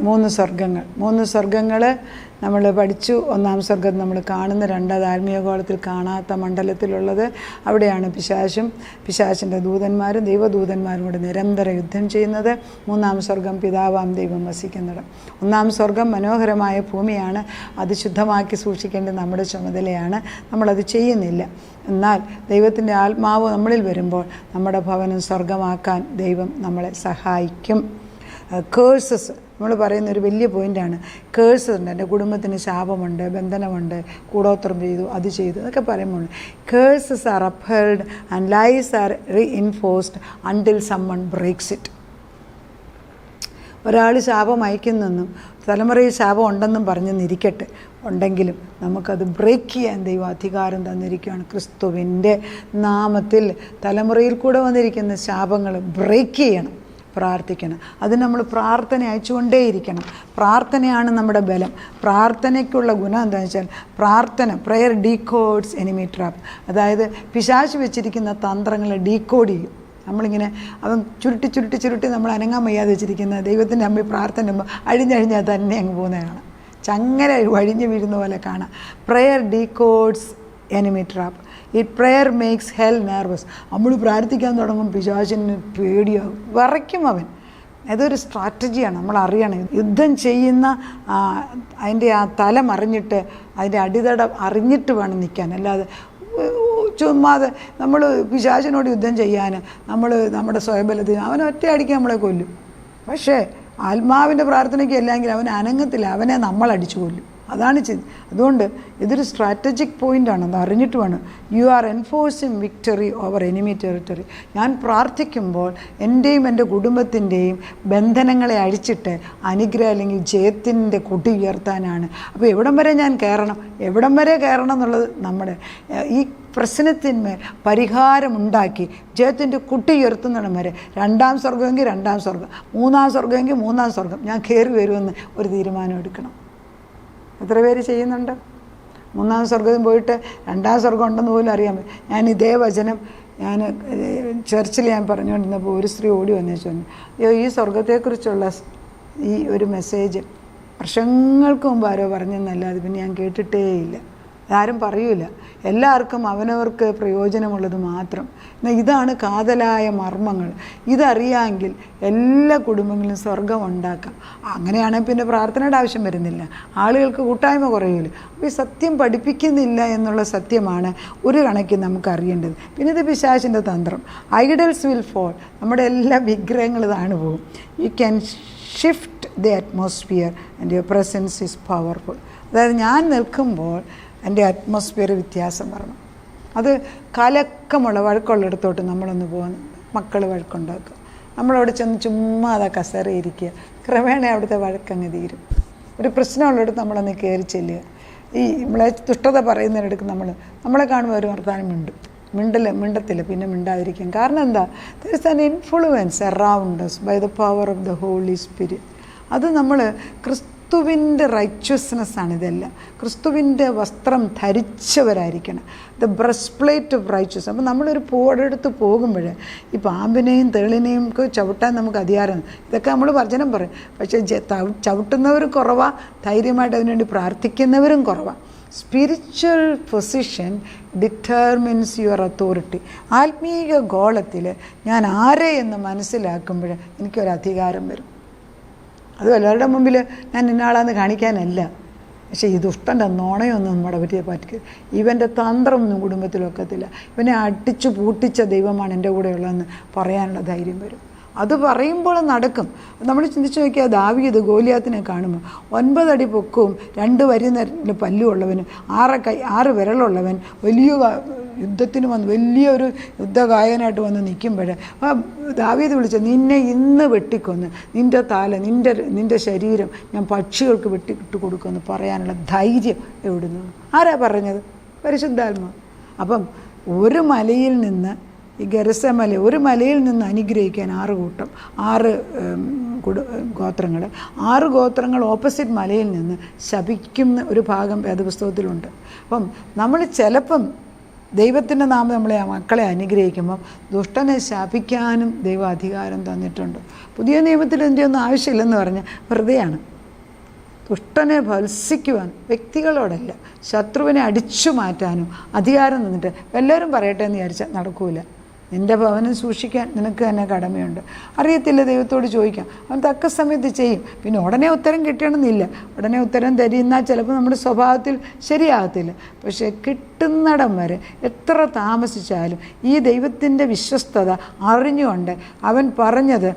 മൂന്ന് സ്വർഗങ്ങൾ നമ്മൾ പഠിച്ചു. ഒന്നാം സ്വർഗം നമ്മൾ കാണുന്ന, രണ്ടാമത് ആത്മീയഗോളത്തിൽ കാണാത്ത മണ്ഡലത്തിലുള്ളത്. അവിടെയാണ് പിശാചിൻ്റെ ദൂതന്മാരും ദൈവദൂതന്മാരും കൂടെ നിരന്തരം യുദ്ധം ചെയ്യുന്നത്. മൂന്നാം സ്വർഗം പിതാവാം ദൈവം വസിക്കുന്നിടം. ഒന്നാം സ്വർഗം മനോഹരമായ ഭൂമിയാണ്. അത് ശുദ്ധമാക്കി സൂക്ഷിക്കേണ്ടത് നമ്മുടെ ചുമതലയാണ്. നമ്മളത് ചെയ്യുന്നില്ല. എന്നാൽ ദൈവത്തിൻ്റെ ആത്മാവ് നമ്മളിൽ വരുമ്പോൾ നമ്മുടെ ഭവനം സ്വർഗമാക്കാൻ ദൈവം നമ്മളെ സഹായിക്കും. കേഴ്സസ് നമ്മൾ പറയുന്ന ഒരു വലിയ പോയിൻ്റാണ്. കേഴ്സസ് ഉണ്ട്. എൻ്റെ കുടുംബത്തിന് ശാപമുണ്ട്, ബന്ധനമുണ്ട്, കൂടോത്രം ചെയ്തു, അത് ചെയ്തു എന്നൊക്കെ പറയുമ്പോൾ curses are upheld and lies are reinforced until someone breaks it. ഒരാൾ ശാപം അയക്കുന്നെന്നും തലമുറയിൽ ശാപം ഉണ്ടെന്നും പറഞ്ഞെന്നിരിക്കട്ടെ, ഉണ്ടെങ്കിലും നമുക്കത് ബ്രേക്ക് ചെയ്യാൻ ദൈവം അധികാരം തന്നിരിക്കുകയാണ്. ക്രിസ്തുവിൻ്റെ നാമത്തിൽ തലമുറയിൽ കൂടെ വന്നിരിക്കുന്ന ശാപങ്ങൾ ബ്രേക്ക് ചെയ്യണം. പ്രാർത്ഥിക്കണം. അത് നമ്മൾ പ്രാർത്ഥന അയച്ചുകൊണ്ടേയിരിക്കണം. പ്രാർത്ഥനയാണ് നമ്മുടെ ബലം. പ്രാർത്ഥനയ്ക്കുള്ള ഗുണം എന്താണെന്ന് വെച്ചാൽ പ്രെയർ ഡീകോഡ്സ് എനിമി ട്രാപ്പ്. അതായത് പിശാച് വെച്ചിരിക്കുന്ന തന്ത്രങ്ങളെ ഡീകോഡ് ചെയ്യും. നമ്മളിങ്ങനെ അവൻ ചുരുട്ടി നമ്മൾ അനങ്ങാൻ വയ്യാതെ വെച്ചിരിക്കുന്ന ദൈവത്തിൻ്റെ അമ്മ പ്രാർത്ഥന അഴിഞ്ഞാൽ തന്നെ അങ്ങ് പോകുന്നതാണ്. ചങ്ങല വഴിഞ്ഞ് വീഴുന്ന പോലെ കാണാം. Prayer decodes enemy trap. ഈ പ്രെയർ മേക്സ് ഹെൽ നെർവസ്. നമ്മൾ പ്രാർത്ഥിക്കാൻ തുടങ്ങും പിശാചിന് പേടിയാകും, വിറയ്ക്കും അവൻ. അതൊരു സ്ട്രാറ്റജിയാണ്, നമ്മൾ അറിയണം. യുദ്ധം ചെയ്യുന്ന അതിൻ്റെ ആ തലം അറിഞ്ഞിട്ട്, അതിൻ്റെ അടിത്തട അറിഞ്ഞിട്ട് വേണം നിൽക്കാൻ. അല്ലാതെ ചുമ്മാതെ നമ്മൾ പിശാചിനോട് യുദ്ധം ചെയ്യാൻ നമ്മുടെ സ്വയബലത്തിന് അവൻ ഒറ്റയടിക്ക് നമ്മളെ കൊല്ലും. പക്ഷേ ആത്മാവിൻ്റെ പ്രാർത്ഥനയ്ക്ക് അല്ലെങ്കിൽ അവൻ അനങ്ങത്തില്ല, അവനെ നമ്മൾ അടിച്ചു കൊല്ലും. അതാണ് അതുകൊണ്ട് ഇതൊരു സ്ട്രാറ്റജിക് പോയിൻ്റാണ്. അത് അറിഞ്ഞിട്ട് വേണം. You are enforcing victory over enemy territory. ഞാൻ പ്രാർത്ഥിക്കുമ്പോൾ എൻ്റെയും എൻ്റെ കുടുംബത്തിൻ്റെയും ബന്ധനങ്ങളെ അഴിച്ചിട്ട് അനുഗ്രഹം അല്ലെങ്കിൽ ജയത്തിൻ്റെ കൊടി ഉയർത്താനാണ്. അപ്പോൾ എവിടം വരെ ഞാൻ കയറണം എന്നുള്ളത് നമ്മുടെ ഈ പ്രശ്നത്തിന്മേൽ പരിഹാരമുണ്ടാക്കി ജയത്തിൻ്റെ കുട്ടി ഉയർത്തുന്നിടം വരെ, രണ്ടാം സ്വർഗമെങ്കിൽ രണ്ടാം സ്വർഗം, മൂന്നാം സ്വർഗമെങ്കിൽ മൂന്നാം സ്വർഗം ഞാൻ കയറി വരുമെന്ന് ഒരു തീരുമാനം എടുക്കണം. എത്ര പേര് ചെയ്യുന്നുണ്ട്? മൂന്നാം സ്വർഗത്തിൽ പോയിട്ട് രണ്ടാം സ്വർഗം ഉണ്ടെന്ന് പോലും അറിയാൻ പറ്റും. ഞാൻ ഇതേ വചനം ചർച്ചിൽ പറഞ്ഞുകൊണ്ടിരുന്നപ്പോൾ ഒരു സ്ത്രീ ഓടി വന്നു ചോദിച്ചു, അയ്യോ ഈ സ്വർഗത്തെക്കുറിച്ചുള്ള ഈ ഒരു മെസ്സേജ് വർഷങ്ങൾക്ക് മുമ്പ് ആരോ പറഞ്ഞെന്നല്ലാതെ പിന്നെ ഞാൻ കേട്ടിട്ടേയില്ല. ആരും പറയൂല. എല്ലാവർക്കും അവനവർക്ക് പ്രയോജനമുള്ളത് മാത്രം. എന്നാൽ ഇതാണ് കാതലായ മർമ്മങ്ങൾ. ഇതറിയാമെങ്കിൽ എല്ലാ കുടുംബങ്ങളിലും സ്വർഗം ഉണ്ടാക്കാം. അങ്ങനെയാണെങ്കിൽ പിന്നെ പ്രാർത്ഥനയുടെ ആവശ്യം വരുന്നില്ല, ആളുകൾക്ക് കൂട്ടായ്മ കുറയില്ല. അപ്പോൾ ഈ സത്യം പഠിപ്പിക്കുന്നില്ല എന്നുള്ള സത്യമാണ് ഒരു കണക്കിന് നമുക്ക് അറിയേണ്ടത്. പിന്നെ ഇത് പിശാചിൻ്റെ തന്ത്രം. Idols will fall. നമ്മുടെ എല്ലാ വിഗ്രഹങ്ങൾ താണു പോകും. You can shift the atmosphere and your presence is powerful. അതായത് ഞാൻ നിൽക്കുമ്പോൾ എൻ്റെ അറ്റ്മോസ്ഫിയർ വ്യത്യാസം വരണം. അത് കലക്കമുള്ള വഴക്കുള്ളിടത്തോട്ട് നമ്മളൊന്ന് പോകുന്നു. മക്കൾ വഴക്കുണ്ടാക്കുക, നമ്മളവിടെ ചെന്ന് ചുമ്മാ അതാ കസേരയിരിക്കുക. ക്രമേണ അവിടുത്തെ വഴക്കങ്ങ് തീരും. ഒരു പ്രശ്നമുള്ളിടത്ത് നമ്മളൊന്ന് കയറി ചെല്ലുക. ഈ നമ്മളെ ദുഷ്ടത പറയുന്നതിനിടയ്ക്ക് നമ്മളെ കാണുമ്പോൾ ഒരു വർത്താനം മിണ്ടത്തില്ല, പിന്നെ മിണ്ടാതിരിക്കും. കാരണം എന്താ? There is an influence around us by the power of the holy spirit. അത് നമ്മൾ ക്രിസ്തുവിൻ്റെ റൈച്വസ്നെസ്സാണ് ഇതെല്ലാം. ക്രിസ്തുവിൻ്റെ വസ്ത്രം ധരിച്ചവരായിരിക്കണം. The breastplate of righteous. അപ്പോൾ നമ്മളൊരു പോടെടുത്ത് പോകുമ്പോൾ ഈ പാമ്പിനെയും തേളിനെയും ഒക്കെ ചവിട്ടാൻ നമുക്ക് അധികാരം. ഇതൊക്കെ നമ്മൾ വചനം പറയും. പക്ഷേ ചവിട്ടുന്നവർ കുറവാണ്, ധൈര്യമായിട്ട് അതിനുവേണ്ടി പ്രാർത്ഥിക്കുന്നവരും കുറവാണ്. Spiritual position determines your authority. ആത്മീയ ഗോളത്തിൽ ഞാൻ ആരെ എന്ന് മനസ്സിലാക്കുമ്പോൾ എനിക്കൊരധികാരം വരും. അത് എല്ലാവരുടെ മുമ്പിൽ ഞാൻ ഇന്നാളാന്ന് കാണിക്കാനല്ല. പക്ഷേ ഈ ദുഷ്ടൻ്റെ നുണയൊന്നും നമ്മുടെ പറ്റിയ ഇവൻ്റെ തന്ത്രമൊന്നും കുടുംബത്തിലൊക്കത്തില്ല. ഇവനെ അടിച്ചു പൂട്ടിച്ച ദൈവമാണ് എൻ്റെ കൂടെ ഉള്ളതെന്ന് പറയാനുള്ള ധൈര്യം വരും. അത് പറയുമ്പോൾ നടക്കും. നമ്മൾ ചിന്തിച്ച് നോക്കിയാൽ ദാവീദ് ഗോലിയാത്തിനെ കാണുമ്പോൾ 9 അടി പൊക്കവും 2 വരി പല്ലുമുള്ളവനും 6 വിരലുള്ളവൻ വലിയ യുദ്ധത്തിന് വന്ന് വലിയൊരു യുദ്ധഗായകനായിട്ട് വന്ന് നിൽക്കുമ്പോൾ ദാവീദ് വിളിച്ച, നിന്നെ ഇന്ന് വെട്ടിക്കൊന്ന് നിൻ്റെ തല നിൻ്റെ ശരീരം ഞാൻ പക്ഷികൾക്ക് വെട്ടിയിട്ട് കൊടുക്കുമെന്ന് പറയാനുള്ള ധൈര്യം എവിടുന്നു? ആരാ പറഞ്ഞത്? പരിശുദ്ധാത്മാവ്. അപ്പം ഒരു മലയിൽ നിന്ന് ഈ ഗെരസമല, ഒരു മലയിൽ നിന്ന് അനുഗ്രഹിക്കാൻ 6 കൂട്ടം 6 ഗോത്രങ്ങൾ 6 ഗോത്രങ്ങൾ ഓപ്പോസിറ്റ് മലയിൽ നിന്ന് ശപിക്കുന്ന ഒരു ഭാഗം വേദപുസ്തകത്തിലുണ്ട്. അപ്പം നമ്മൾ ചിലപ്പം ദൈവത്തിൻ്റെ നാമം നമ്മളെ മക്കളെ അനുഗ്രഹിക്കുമ്പം ദുഷ്ടനെ ശാപിക്കാനും ദൈവം അധികാരം തന്നിട്ടുണ്ട്. പുതിയ നിയമത്തിൽ ഇതിൻ്റെ ഒന്നും ആവശ്യമില്ലെന്ന് പറഞ്ഞാൽ വെറുതെയാണ്. ദുഷ്ടനെ ഭത്സിക്കുവാൻ വ്യക്തികളോടല്ല, ശത്രുവിനെ അടിച്ചു മാറ്റാനും അധികാരം തന്നിട്ട് എല്ലാവരും പറയട്ടെ എന്ന് വിചാരിച്ചാൽ നടക്കൂല. നിൻ്റെ ഭവനം സൂക്ഷിക്കാൻ നിനക്ക് തന്നെ കടമയുണ്ട്. അറിയത്തില്ല, ദൈവത്തോട് ചോദിക്കാം, അവൻ തക്ക സമയത്ത് ചെയ്യും. പിന്നെ ഉടനെ ഉത്തരം കിട്ടണമെന്നില്ല. ഉടനെ ഉത്തരം തരുന്നാൽ ചിലപ്പോൾ നമ്മുടെ സ്വഭാവത്തിൽ ശരിയാകത്തില്ല. പക്ഷേ കിട്ടുന്നിടം വരെ എത്ര താമസിച്ചാലും ഈ ദൈവത്തിൻ്റെ വിശ്വസ്തത അറിഞ്ഞുകൊണ്ട് അവൻ പറഞ്ഞത്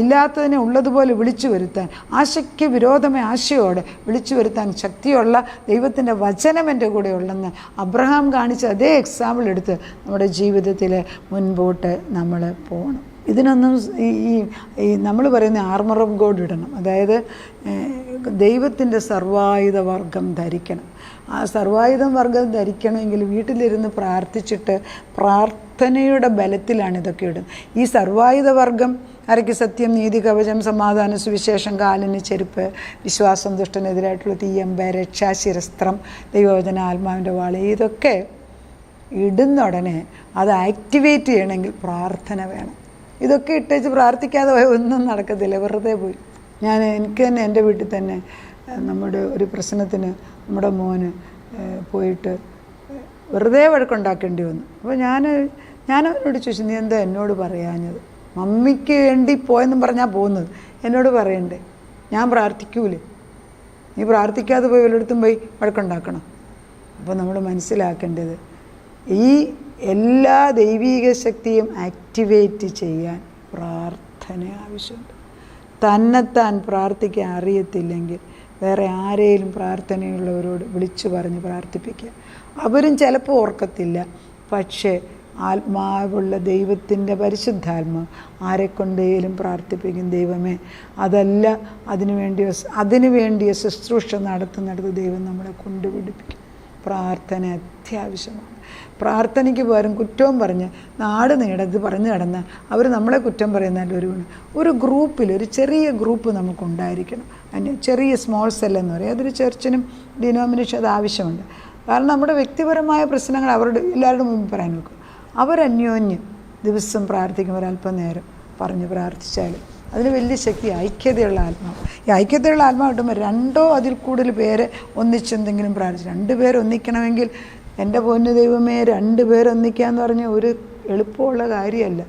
ഇല്ലാത്തതിനെ ഉള്ളതുപോലെ വിളിച്ചു വരുത്താൻ, ആശയ്ക്ക് വിരോധമായ ആശയോടെ വിളിച്ചു വരുത്താൻ ശക്തിയുള്ള ദൈവത്തിൻ്റെ വചനം എൻ്റെ കൂടെ ഉള്ളെന്ന് അബ്രഹാം കാണിച്ച അതേ എക്സാമ്പിൾ എടുത്ത് നമ്മുടെ ജീവിതത്തിൽ മുൻപോട്ട് നമ്മൾ പോകണം. ഇതിനൊന്നും ഈ നമ്മൾ പറയുന്ന ആർമർ ഓഫ് ഗോഡ് ഇടണം. അതായത് ദൈവത്തിൻ്റെ സർവായുധ വർഗം ധരിക്കണം. ആ സർവായുധ വർഗം ധരിക്കണമെങ്കിൽ വീട്ടിലിരുന്ന് പ്രാർത്ഥിച്ചിട്ട് പ്രാർത്ഥനയുടെ ബലത്തിലാണ് ഇതൊക്കെ ഇടുന്നത്. ഈ സർവായുധ വർഗം അരയ്ക്ക് സത്യം, നീതി, കവചം, സമാധാനം, സുവിശേഷം, കാലിന് ചെരുപ്പ്, വിശ്വാസം, ദുഷ്ടനെതിരായിട്ടുള്ള തീയമ്പ, രക്ഷാശിരസ്ത്രം, ദൈവവചന, ആത്മാവിൻ്റെ വാള്, ഇതൊക്കെ ഇടുന്ന ഉടനെ അത് ആക്ടിവേറ്റ് ചെയ്യണമെങ്കിൽ പ്രാർത്ഥന വേണം. ഇതൊക്കെ ഇട്ടേച്ച് പ്രാർത്ഥിക്കാതെ പോയാൽ ഒന്നും നടക്കത്തില്ല, വെറുതെ പോയി. എനിക്ക് തന്നെ എൻ്റെ വീട്ടിൽ തന്നെ നമ്മുടെ ഒരു പ്രശ്നത്തിന് നമ്മുടെ മോന് പോയിട്ട് വെറുതെ വഴക്കുണ്ടാക്കേണ്ടി വന്നു. അപ്പോൾ ഞാൻ അവനോട് ചോദിച്ചു, നീ എന്താ എന്നോട് പറയാഞ്ഞത്? മമ്മിക്ക് വേണ്ടി പോയെന്നും പറഞ്ഞാൽ പോകുന്നത്, എന്നോട് പറയണ്ടേ? ഞാൻ പ്രാർത്ഥിക്കൂലേ? നീ പ്രാർത്ഥിക്കാതെ പോയി വല്ലയിടത്തും പോയി വഴക്കുണ്ടാക്കണം. അപ്പോൾ നമ്മൾ മനസ്സിലാക്കേണ്ടത് ഈ എല്ലാ ദൈവീക ശക്തിയും ആക്ടിവേറ്റ് ചെയ്യാൻ പ്രാർത്ഥന ആവശ്യമുണ്ട്. തന്നെത്താൻ പ്രാർത്ഥിക്കാൻ അറിയത്തില്ലെങ്കിൽ വേറെ ആരെയും പ്രാർത്ഥനയുള്ളവരോട് വിളിച്ചു പറഞ്ഞ് പ്രാർത്ഥിപ്പിക്കുക. അവരും ചിലപ്പോൾ ഓർക്കത്തില്ല. പക്ഷേ ആത്മാവുള്ള ദൈവത്തിൻ്റെ പരിശുദ്ധാത്മ ആരെക്കൊണ്ടേലും പ്രാർത്ഥിപ്പിക്കും. ദൈവമേ, അതല്ല അതിനു വേണ്ടിയ ശുശ്രൂഷ നടത്തുന്നിടത്ത് ദൈവം നമ്മളെ കൊണ്ടുപിടിപ്പിക്കും. പ്രാർത്ഥന അത്യാവശ്യമാണ്. പ്രാർത്ഥനയ്ക്ക് പകരം കുറ്റവും പറഞ്ഞ് നാട് നീടത്ത് പറഞ്ഞു നടന്നാൽ അവർ നമ്മളെ കുറ്റം പറയുന്നതിൽ ഒരു ഗ്രൂപ്പിൽ, ഒരു ചെറിയ ഗ്രൂപ്പ് നമുക്കുണ്ടായിരിക്കണം. അതിന് ചെറിയ സ്മോൾ സെൽ എന്ന് പറയും. അതൊരു ചർച്ചിനും ഡിനോമിനേഷൻ അത് ആവശ്യമുണ്ട്. കാരണം നമ്മുടെ വ്യക്തിപരമായ പ്രശ്നങ്ങൾ അവരുടെ എല്ലാവരുടെ മുമ്പിൽ പറയാൻ നോക്കും. അവരന്യോന്യം ദിവസം പ്രാർത്ഥിക്കുമ്പോൾ ഒരല്പം നേരം പറഞ്ഞ് പ്രാർത്ഥിച്ചാൽ അതിന് വലിയ ശക്തി. ഐക്യതയുള്ള ആത്മാവ്. ഈ ഐക്യതയുള്ള ആത്മാവ് കിട്ടുമ്പോൾ 2 അതിൽ കൂടുതൽ പേരെ ഒന്നിച്ചെന്തെങ്കിലും പ്രാർത്ഥിച്ചു. 2 പേർ ഒന്നിക്കണമെങ്കിൽ എൻ്റെ പൊന്നു ദൈവമേ, 2 പേർ ഒന്നിക്കുക എന്ന് പറഞ്ഞാൽ ഒരു എളുപ്പമുള്ള കാര്യമല്ല.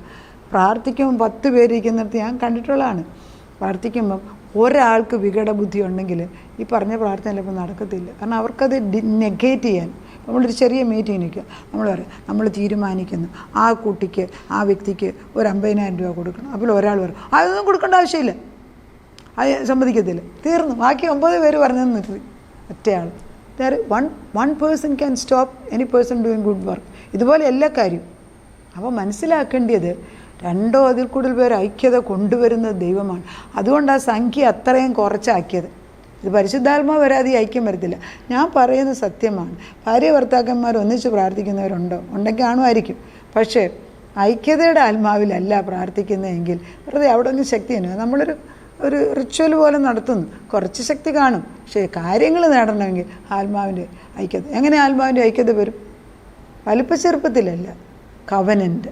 പ്രാർത്ഥിക്കുമ്പം 10 പേരിരിക്കുന്നിടത്ത് ഞാൻ കണ്ടിട്ടുള്ളതാണ്. പ്രാർത്ഥിക്കുമ്പം ഒരാൾക്ക് വികട ബുദ്ധി ഉണ്ടെങ്കിൽ ഈ പറഞ്ഞ പ്രാർത്ഥന ചിലപ്പോൾ നടക്കത്തില്ല. കാരണം അവർക്കത് നെഗേറ്റ് ചെയ്യാൻ. നമ്മളൊരു ചെറിയ മീറ്റിംഗ് നിൽക്കുക, നമ്മൾ പറയും, നമ്മൾ തീരുമാനിക്കുന്നു ആ കുട്ടിക്ക്, ആ വ്യക്തിക്ക് ഒരു 50,000 രൂപ കൊടുക്കണം. അപ്പോൾ ഒരാൾ പറയും, അതൊന്നും കൊടുക്കേണ്ട ആവശ്യമില്ല, അത് സമ്മതിക്കത്തില്ല. തീർന്നു. ബാക്കി 9 പേര് പറഞ്ഞെന്ന് നിർത്തി. ഒറ്റയാൾ. one person can stop any person doing good work. ഇതുപോലെ എല്ലാ കാര്യവും. അപ്പോൾ മനസ്സിലാക്കേണ്ടത് 2 അതിൽ കൂടുതൽ പേർ ഐക്യത കൊണ്ടുവരുന്നത് ദൈവമാണ്. അതുകൊണ്ട് ആ സംഖ്യ അത്രയും കുറച്ചാക്കിയത്. ഇത് പരിശുദ്ധാത്മാവ് വരാതെ ഐക്യം വരത്തില്ല. ഞാൻ പറയുന്നത് സത്യമാണ്. ഭാര്യ ഭർത്താക്കന്മാർ ഒന്നിച്ച് പ്രാർത്ഥിക്കുന്നവരുണ്ടോ? ഉണ്ടെങ്കിൽ കാണുമായിരിക്കും. പക്ഷേ ഐക്യതയുടെ ആത്മാവിലല്ല പ്രാർത്ഥിക്കുന്നതെങ്കിൽ വെറുതെ അവിടെ ഒന്നും ശക്തിയാണ്. നമ്മളൊരു റിച്വൽ പോലെ നടത്തുന്നു, കുറച്ച് ശക്തി കാണും. പക്ഷേ കാര്യങ്ങൾ നേടണമെങ്കിൽ ആത്മാവിൻ്റെ ഐക്യത. എങ്ങനെ ആത്മാവിൻ്റെ ഐക്യത വരും? വലിപ്പച്ചെറുപ്പത്തിലല്ല, കവനൻ്റ്,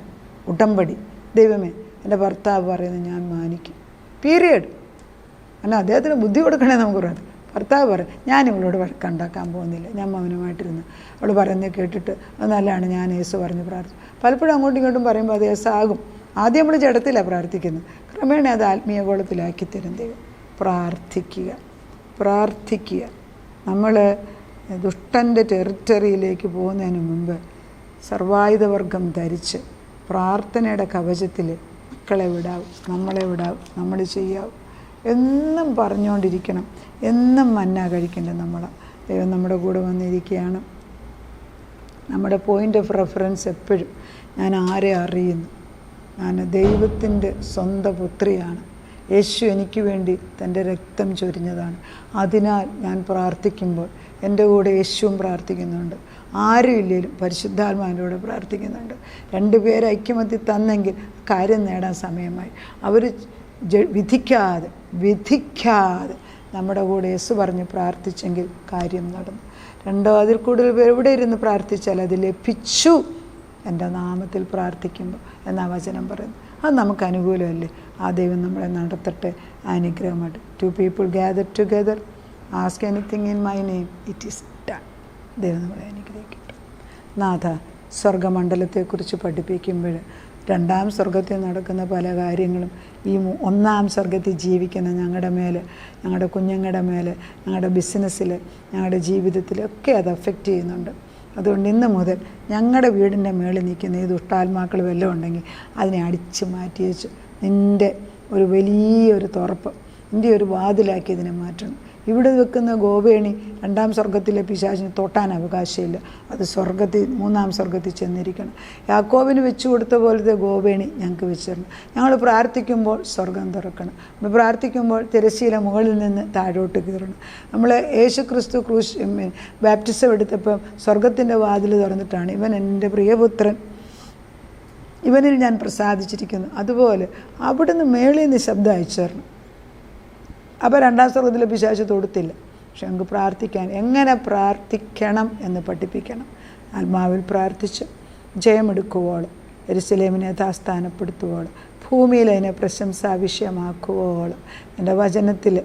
ഉടമ്പടി. ദൈവമേ, എൻ്റെ ഭർത്താവ് പറയുന്നത് ഞാൻ മാനിക്കും, പീരിയഡ്. എന്നാൽ അദ്ദേഹത്തിന് ബുദ്ധി കൊടുക്കണേ നമുക്ക് പറയാം. ഭർത്താവ് പറയും, ഞാൻ ഇവളോട് വഴക്കുണ്ടാക്കാൻ പോകുന്നില്ല, ഞാൻ മൗനമായിട്ടിരുന്നു. അവൾ പറയുന്നത് കേട്ടിട്ട് അത് നല്ലതാണ്, ഞാൻ യേശു പറഞ്ഞ് പ്രാർത്ഥിച്ചു. പലപ്പോഴും അങ്ങോട്ടും ഇങ്ങോട്ടും പറയുമ്പോൾ അത് യേശാകും. ആദ്യം നമ്മൾ ജഡത്തിലാണ് പ്രാർത്ഥിക്കുന്നത്, ക്രമേണ അത് ആത്മീയ ഗോളത്തിലാക്കി തരും ദൈവം. പ്രാർത്ഥിക്കുക. നമ്മൾ ദുഷ്ടൻ്റെ ടെറിറ്ററിയിലേക്ക് പോകുന്നതിന് മുമ്പ് സർവായുധവർഗം ധരിച്ച് പ്രാർത്ഥനയുടെ കവചത്തിൽ മക്കളെ വിടാവും, നമ്മളെ വിടാവും, നമ്മൾ ചെയ്യാവും. എന്നും പറഞ്ഞുകൊണ്ടിരിക്കണം, എന്നും മന്ന കഴിക്കേണ്ടത് നമ്മളാണ്. ദൈവം നമ്മുടെ കൂടെ വന്നിരിക്കുകയാണ്. നമ്മുടെ പോയിൻ്റ് ഓഫ് റെഫറൻസ് എപ്പോഴും ഞാൻ ആരെ അറിയുന്നു? ഞാൻ ദൈവത്തിൻ്റെ സ്വന്തം പുത്രിയാണ്. യേശു എനിക്ക് വേണ്ടി തൻ്റെ രക്തം ചൊരിഞ്ഞതാണ്. അതിനാൽ ഞാൻ പ്രാർത്ഥിക്കുമ്പോൾ എൻ്റെ കൂടെ യേശുവും പ്രാർത്ഥിക്കുന്നുണ്ട്. ആരും ഇല്ലെങ്കിലും പരിശുദ്ധാത്മാവിൻ്റെ കൂടെ പ്രാർത്ഥിക്കുന്നുണ്ട്. 2 പേരെ ഐക്യമത്യത്തിൽ തന്നെങ്കിൽ കാര്യം നേടാൻ സമയമായി. അവർ വിധിക്കാതെ നമ്മുടെ കൂടെ യേശു പറഞ്ഞ് പ്രാർത്ഥിച്ചെങ്കിൽ കാര്യം നടന്നു. 2 അതിൽ കൂടുതൽ പേർ എവിടെ ഇരുന്ന് പ്രാർത്ഥിച്ചാൽ അത് ലഭിച്ചു എൻ്റെ നാമത്തിൽ പ്രാർത്ഥിക്കുമ്പോൾ എന്നാ വചനം പറയുന്നത്. അത് നമുക്ക് അനുകൂലമല്ലേ? ആ ദൈവം നമ്മളെ നടത്തട്ടെ അനുഗ്രഹമായിട്ട്. 2 people gather together, ask anything in my name, it is done. ദൈവം നമ്മളെ അനുഗ്രഹിക്കട്ടെ. നാഥ, സ്വർഗമണ്ഡലത്തെക്കുറിച്ച് പഠിപ്പിക്കുമ്പോൾ 2-ാം സ്വർഗത്തിൽ നടക്കുന്ന പല കാര്യങ്ങളും ഈ 1-ാം സ്വർഗത്തിൽ ജീവിക്കുന്ന ഞങ്ങളുടെ മേലെ, ഞങ്ങളുടെ കുഞ്ഞുങ്ങളുടെ മേലെ, ഞങ്ങളുടെ ബിസിനസ്സിൽ, ഞങ്ങളുടെ ജീവിതത്തിലൊക്കെ അത് അഫക്റ്റ് ചെയ്യുന്നുണ്ട്. അതുകൊണ്ട് ഇന്ന് മുതൽ ഞങ്ങളുടെ വീടിൻ്റെ മേളിൽ നിൽക്കുന്ന ഈ ദുഷ്ടാത്മാക്കൾ വല്ലതും ഉണ്ടെങ്കിൽ അതിനെ അടിച്ച് മാറ്റി വെച്ച് നിൻ്റെ ഒരു വലിയൊരു തുറപ്പ്, നിൻ്റെ ഒരു വാതിലാക്കി ഇതിനെ മാറ്റണം. ഇവിടെ വെക്കുന്ന ഗോപേണി 2-ാം സ്വർഗത്തിലെ പിശാചിന് തൊട്ടാൻ അവകാശമില്ല. അത് സ്വർഗത്തിൽ 3-ാം സ്വർഗത്തിൽ ചെന്നിരിക്കണം. യാക്കോബിന് വെച്ചു കൊടുത്ത പോലത്തെ ഗോപേണി ഞങ്ങൾക്ക് വെച്ച് തരണം. ഞങ്ങൾ പ്രാർത്ഥിക്കുമ്പോൾ സ്വർഗം തുറക്കണം. നമ്മൾ പ്രാർത്ഥിക്കുമ്പോൾ തിരശ്ശീല മുകളിൽ നിന്ന് താഴോട്ട് കയറണം. നമ്മൾ യേശുക്രിസ്തു ബാപ്റ്റിസം എടുത്തപ്പം സ്വർഗത്തിൻ്റെ വാതിൽ തുറന്നിട്ടാണ് ഇവൻ എൻ്റെ പ്രിയപുത്രൻ, ഇവനിൽ ഞാൻ പ്രസാദിച്ചിരിക്കുന്നു. അതുപോലെ അവിടുന്ന് മേളിൽ നിന്ന് ശബ്ദം അയച്ചു തരണം. അപ്പോൾ 2-ാം സ്വർഗത്തിലെ പിശാച് തൊടുത്തില്ല. പക്ഷെ നമുക്ക് പ്രാർത്ഥിക്കാൻ എങ്ങനെ പ്രാർത്ഥിക്കണം എന്ന് പഠിപ്പിക്കണം. ആത്മാവിൽ പ്രാർത്ഥിച്ച് ജയമെടുക്കുവോളം, യെരൂശലേമിനെ യഥാസ്ഥാനപ്പെടുത്തുവോളം, ഭൂമിയിൽ അതിനെ പ്രശംസാ വിഷയമാക്കുവോളം, എൻ്റെ വചനത്തിൽ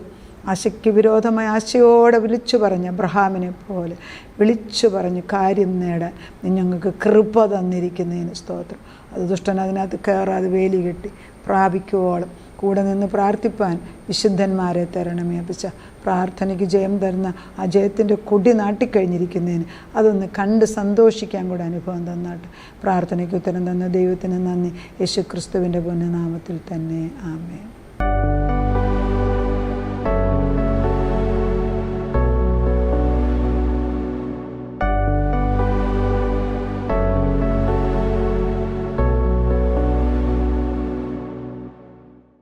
ആശയ്ക്ക് വിരോധമായ ആശയോടെ വിളിച്ചു പറഞ്ഞ അബ്രഹാമിനെ പോലെ വിളിച്ചു പറഞ്ഞ് കാര്യം നേടാൻ നീ ഞങ്ങൾക്ക് കൃപ തന്നിരിക്കുന്നതിന് സ്തോത്രം. അത് ദുഷ്ടൻ അതിനകത്ത് കയറാതെ വേലി കെട്ടി പ്രാപിക്കുവോളം കൂടെ നിന്ന് പ്രാർത്ഥിപ്പാൻ വിശുദ്ധന്മാരെ തരണമേ. അപ്പച്ച പ്രാർത്ഥനയ്ക്ക് ജയം തരുന്ന ആ ജയത്തിൻ്റെ കൊടി നാട്ടിക്കഴിഞ്ഞിരിക്കുന്നതിന് അതൊന്ന് കണ്ട് സന്തോഷിക്കാൻ കൂടെ അനുഭവം തന്നാട്ട്. പ്രാർത്ഥനയ്ക്ക് ഉത്തരം തന്ന ദൈവത്തിന് നന്ദി. യേശുക്രിസ്തുവിൻ്റെ പൊന്നുനാമത്തിൽ തന്നെ ആമേൻ.